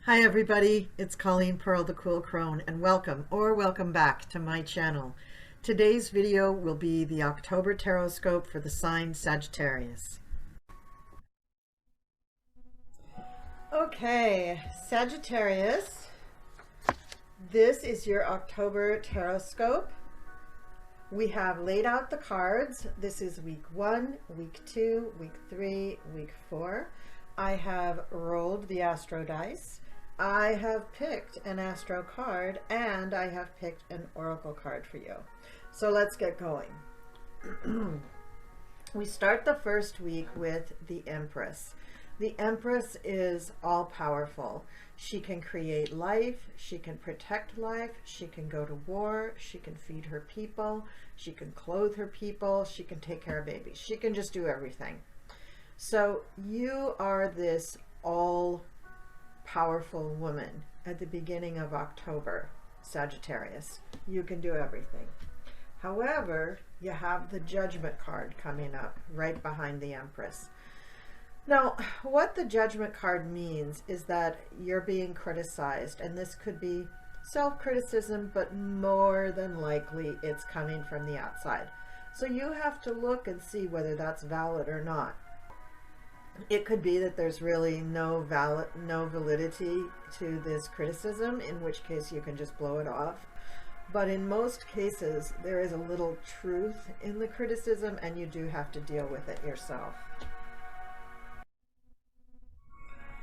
Hi everybody, it's Colleen Pearl, the Cool Crone, and welcome back to my channel. Today's video will be the October Tarotscope for the sign Sagittarius. Okay, Sagittarius, this is your October Tarotscope. We have laid out the cards. This is week 1, week 2, week 3, week 4. I have rolled the astro dice. I have picked an astro card and I have picked an oracle card for you. So let's get going. We start the first week with the Empress. The Empress is all powerful. She can create life, she can protect life, she can go to war, she can feed her people, she can clothe her people, she can take care of babies. She can just do everything. So you are this all powerful woman at the beginning of October, Sagittarius. You can do everything. However, you have the Judgment card coming up right behind the Empress. Now, what the Judgment card means is that you're being criticized, and this could be self-criticism, but more than likely it's coming from the outside. So you have to look and see whether that's valid or not. It could be that there's really no validity to this criticism, in which case you can just blow it off. But in most cases, there is a little truth in the criticism, and you do have to deal with it yourself.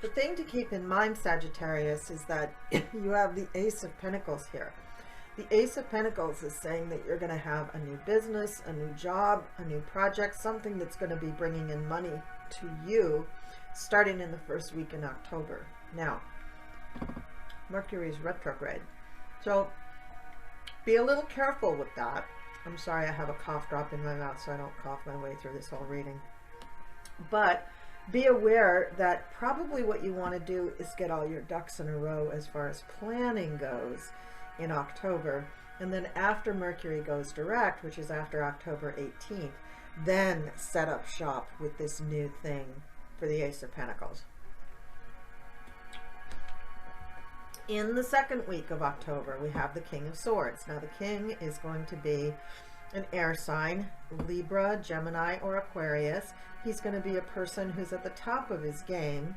The thing to keep in mind, Sagittarius, is that you have the Ace of Pentacles here. The Ace of Pentacles is saying that you're going to have a new business, a new job, a new project, something that's going to be bringing in money to you starting in the first week in October. Now, Mercury's retrograde. So be a little careful with that. I'm sorry, I have a cough drop in my mouth, so I don't cough my way through this whole reading. But be aware that probably what you want to do is get all your ducks in a row as far as planning goes in October. And then after Mercury goes direct, which is after October 18th, then set up shop with this new thing for the Ace of Pentacles. In the second week of October, we have the King of Swords. Now, the King is going to be an air sign, Libra, Gemini, or Aquarius. He's going to be a person who's at the top of his game,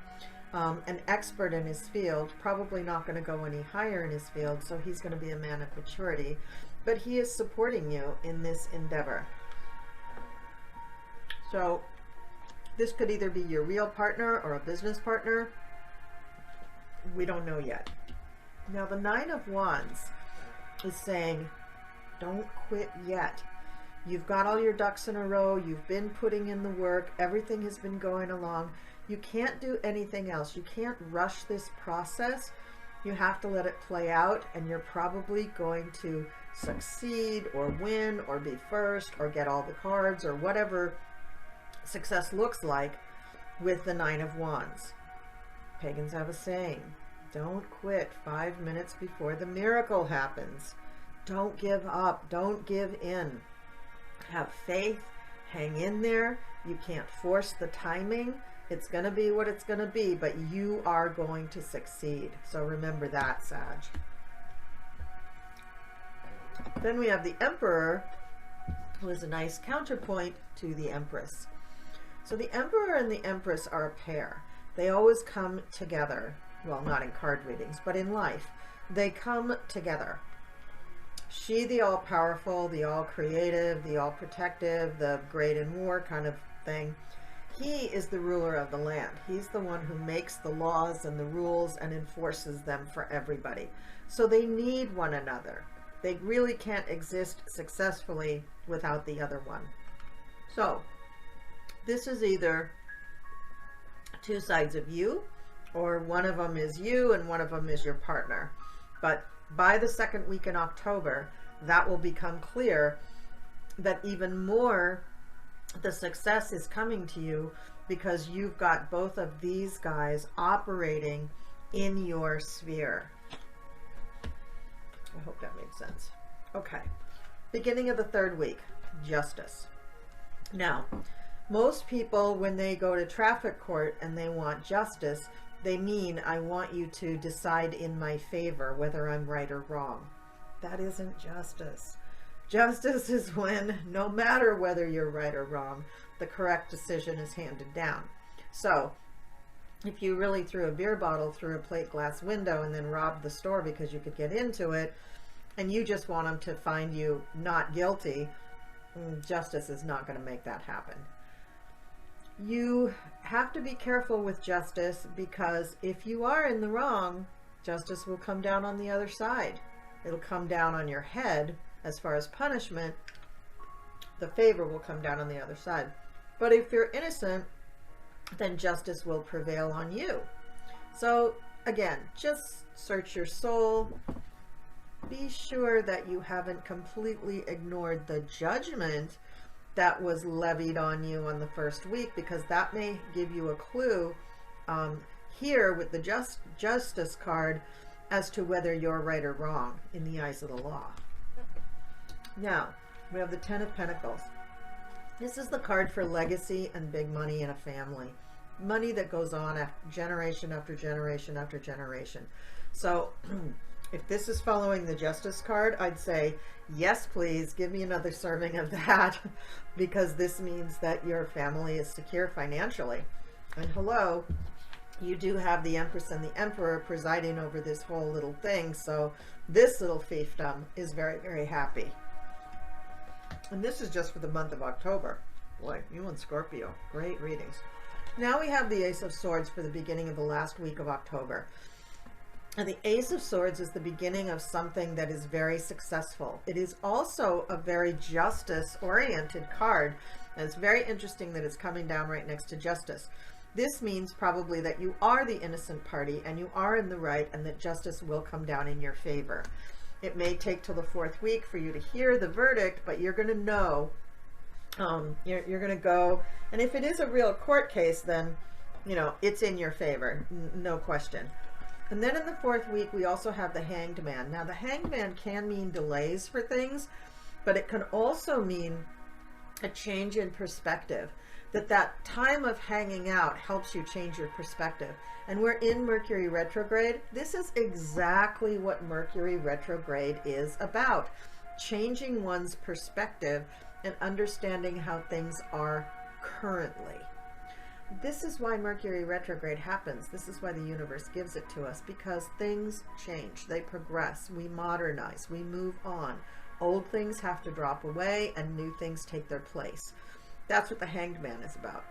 an expert in his field, probably not going to go any higher in his field, so he's going to be a man of maturity, but he is supporting you in this endeavor. So this could either be your real partner or a business partner. We don't know yet. Now, the Nine of Wands is saying, don't quit yet. You've got all your ducks in a row. You've been putting in the work. Everything has been going along. You can't do anything else. You can't rush this process. You have to let it play out, and you're probably going to succeed or win or be first or get all the cards or whatever success looks like with the Nine of Wands. Pagans have a saying, don't quit 5 minutes before the miracle happens. Don't give up. Don't give in. Have faith. Hang in there. You can't force the timing. It's going to be what it's going to be, but you are going to succeed. So remember that, Sag. Then we have the Emperor, who is a nice counterpoint to the Empress. So the Emperor and the Empress are a pair. They always come together. Well, not in card readings, but in life. They come together. She, the all-powerful, the all-creative, the all-protective, the great in war kind of thing. He is the ruler of the land. He's the one who makes the laws and the rules and enforces them for everybody. So they need one another. They really can't exist successfully without the other one. So this is either two sides of you, or one of them is you and one of them is your partner. But by the second week in October, that will become clear that even more the success is coming to you because you've got both of these guys operating in your sphere. I hope that made sense. Okay. Beginning of the third week, Justice. Now, most people, when they go to traffic court and they want justice, They mean I want you to decide in my favor whether I'm right or wrong. That isn't justice. Justice is when, no matter whether you're right or wrong, the correct decision is handed down. So, if you really threw a beer bottle through a plate glass window and then robbed the store because you could get into it, and you just want them to find you not guilty, justice is not going to make that happen. You have to be careful with justice, because if you are in the wrong, justice will come down on the other side. It'll come down on your head as far as punishment. The favor will come down on the other side. But if you're innocent, then justice will prevail on you. So again, just search your soul. Be sure that you haven't completely ignored the judgment that was levied on you on the first week, because that may give you a clue here with the justice card as to whether you're right or wrong in the eyes of the law. Now, we have the Ten of Pentacles. This is the card for legacy and big money in a family. Money that goes on generation after generation after generation. So if this is following the Justice card, I'd say, yes, please, give me another serving of that, because this means that your family is secure financially. And hello, you do have the Empress and the Emperor presiding over this whole little thing, so this little fiefdom is very, very happy. And this is just for the month of October. Boy, you and Scorpio, great readings. Now we have the Ace of Swords for the beginning of the last week of October. And the Ace of Swords is the beginning of something that is very successful. It is also a very justice-oriented card. And it's very interesting that it's coming down right next to justice. This means probably that you are the innocent party and you are in the right, and that justice will come down in your favor. It may take till the 4th week for you to hear the verdict, but you're going to know. You're going to go, and if it is a real court case, then, you know, it's in your favor, no question. And then in the 4th week, we also have the Hanged Man. Now, the Hanged Man can mean delays for things, but it can also mean a change in perspective. That time of hanging out helps you change your perspective. And we're in Mercury retrograde. This is exactly what Mercury retrograde is about. Changing one's perspective and understanding how things are currently. This is why Mercury retrograde happens. This is why the universe gives it to us, because things change, they progress, we modernize, we move on. Old things have to drop away and new things take their place. That's what the Hanged Man is about.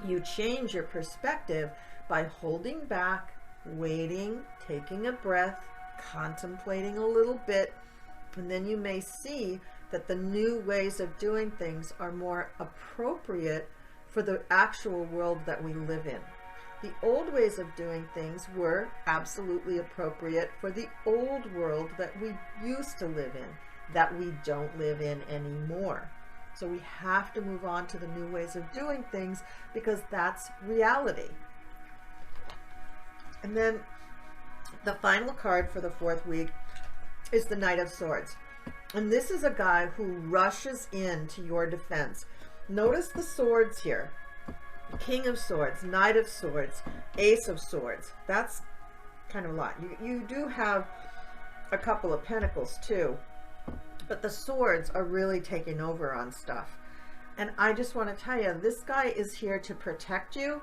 You change your perspective by holding back, waiting, taking a breath, contemplating a little bit, and then you may see that the new ways of doing things are more appropriate for the actual world that we live in. The old ways of doing things were absolutely appropriate for the old world that we used to live in, that we don't live in anymore. So we have to move on to the new ways of doing things, because that's reality. And then the final card for the 4th week is the Knight of Swords. And this is a guy who rushes in to your defense. Notice the swords here. King of Swords, Knight of Swords, Ace of Swords. That's kind of a lot. You do have a couple of pentacles too, but the swords are really taking over on stuff. And I just want to tell you, this guy is here to protect you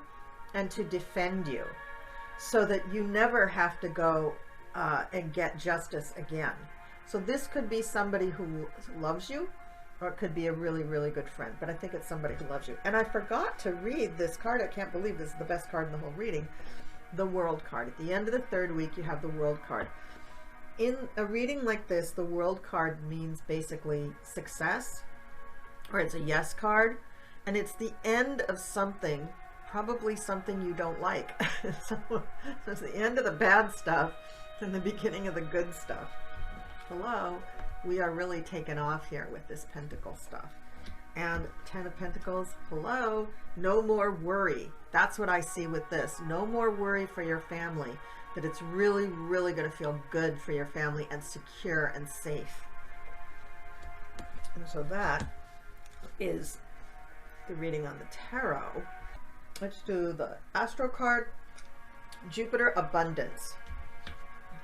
and to defend you, so that you never have to go and get justice again. So this could be somebody who loves you, or it could be a really, really good friend. But I think it's somebody who loves you. And I forgot to read this card. I can't believe this is the best card in the whole reading. The World card. At the end of the 3rd week, you have the World card. In a reading like this, the World card means basically success, or it's a yes card. And it's the end of something, probably something you don't like. So it's the end of the bad stuff and the beginning of the good stuff. Hello, we are really taken off here with this pentacle stuff. And 10 of Pentacles, hello, no more worry. That's what I see with this. No more worry for your family. That it's really, really going to feel good for your family and secure and safe. And so that is the reading on the tarot. Let's do the Astro card. Jupiter abundance.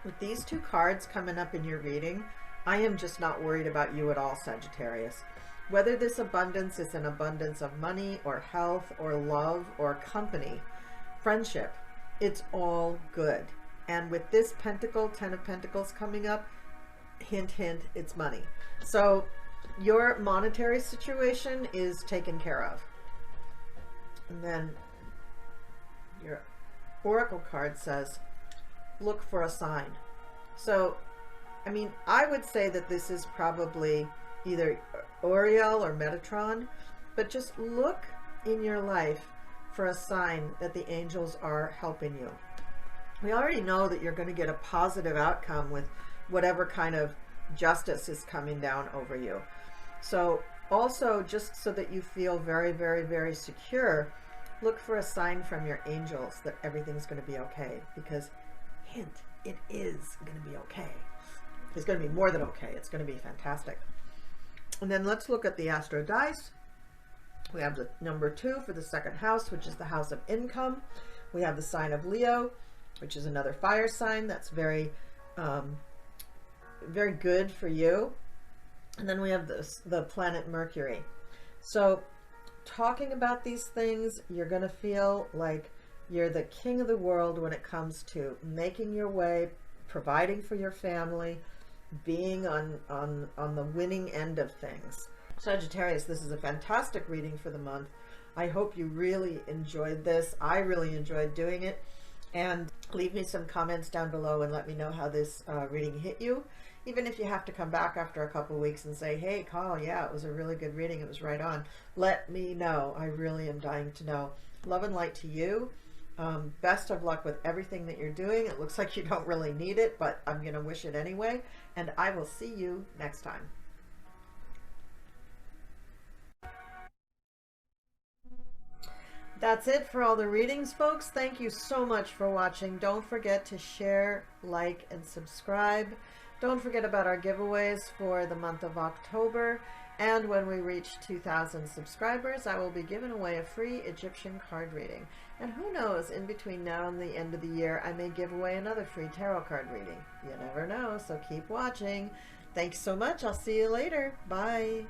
With these two cards coming up in your reading, I am just not worried about you at all, Sagittarius. Whether this abundance is an abundance of money or health or love or company, friendship, it's all good. And with this Pentacle, 10 of Pentacles coming up, hint, hint, it's money. So your monetary situation is taken care of. And then your Oracle card says, look for a sign. So, I mean, I would say that this is probably either Oriel or Metatron, but just look in your life for a sign that the angels are helping you. We already know that you're going to get a positive outcome with whatever kind of justice is coming down over you. So also, just so that you feel very, very, very secure, look for a sign from your angels that everything's going to be okay, because hint, it is going to be okay. It's going to be more than okay. It's going to be fantastic. And then let's look at the Astro Dice. We have the number 2 for the second house, which is the house of income. We have the sign of Leo, which is another fire sign. That's very, very good for you. And then we have the planet Mercury. So talking about these things, you're going to feel like you're the king of the world when it comes to making your way, providing for your family, being on the winning end of things. Sagittarius, this is a fantastic reading for the month. I hope you really enjoyed this. I really enjoyed doing it. And leave me some comments down below and let me know how this reading hit you. Even if you have to come back after a couple of weeks and say, hey, Carl, yeah, it was a really good reading. It was right on. Let me know. I really am dying to know. Love and light to you. Best of luck with everything that you're doing. It looks like you don't really need it, but I'm going to wish it anyway. And I will see you next time. That's it for all the readings, folks. Thank you so much for watching. Don't forget to share, like, and subscribe. Don't forget about our giveaways for the month of October. And when we reach 2,000 subscribers, I will be giving away a free Egyptian card reading. And who knows, in between now and the end of the year, I may give away another free tarot card reading. You never know, so keep watching. Thanks so much. I'll see you later. Bye.